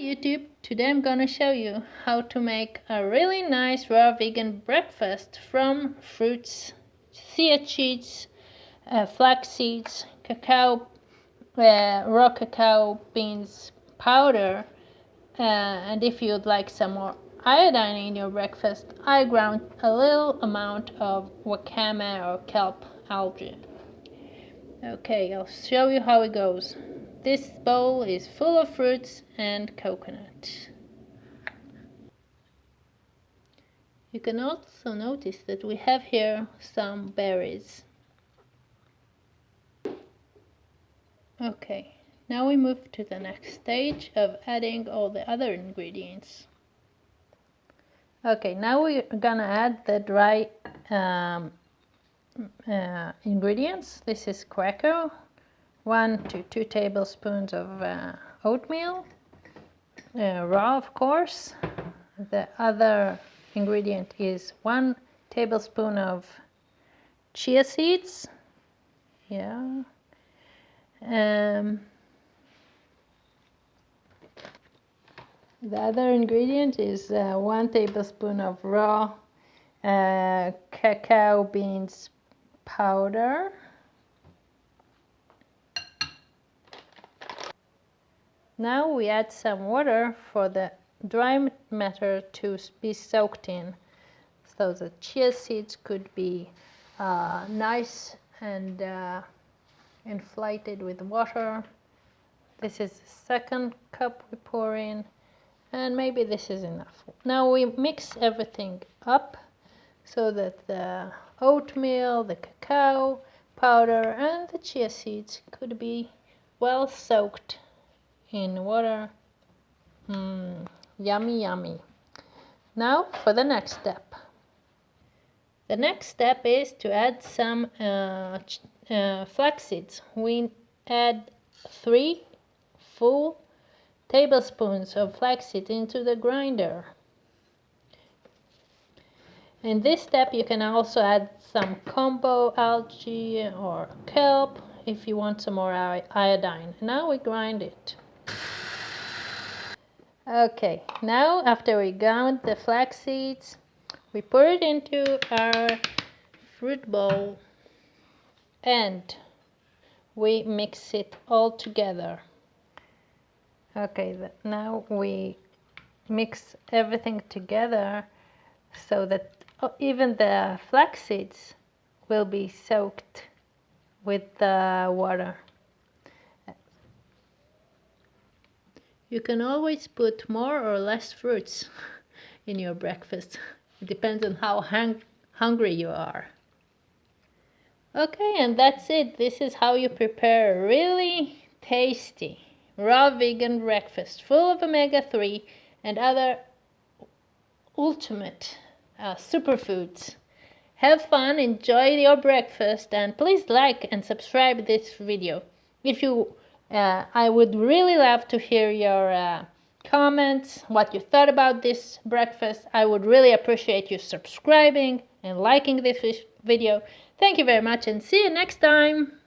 YouTube, today I'm gonna show you how to make a really nice raw vegan breakfast from fruits, chia seeds, flax seeds, cacao, raw cacao beans powder, and if you'd like some more iodine in your breakfast, I ground a little amount of wakame or kelp algae. Okay, I'll show you how it goes. This bowl is full of fruits and coconut. You can also notice that we have here some berries. Okay, now we move to the next stage of adding all the other ingredients. Okay, now we're gonna add the dry ingredients. This is cracker, 1 to 2 tablespoons of oatmeal, raw of course. The other ingredient is 1 tablespoon of chia seeds. Yeah. The other ingredient is 1 tablespoon of raw cacao beans powder. Now we add some water for the dry matter to be soaked in, so the chia seeds could be nice and inflated with water. This is the second cup we pour in, and maybe this is enough. Now we mix everything up so that the oatmeal, the cacao powder and the chia seeds could be well soaked in water. Yummy, yummy. Now for the next step. The next step is to add some flax seeds. We add 3 full tablespoons of flax seeds into the grinder. In this step you can also add some combo algae or kelp if you want some more iodine. Now we grind it. Okay, now after we ground the flax seeds, we pour it into our fruit bowl and we mix it all together. Okay, now we mix everything together so that even the flax seeds will be soaked with the water. You can always put more or less fruits in your breakfast. It depends on how hungry you are. Okay, and that's it. This is how you prepare a really tasty raw vegan breakfast full of omega-3 and other ultimate superfoods. Have fun, enjoy your breakfast, and please like and subscribe this video. If you I would really love to hear your comments, what you thought about this breakfast. I would really appreciate you subscribing and liking this video. Thank you very much and see you next time.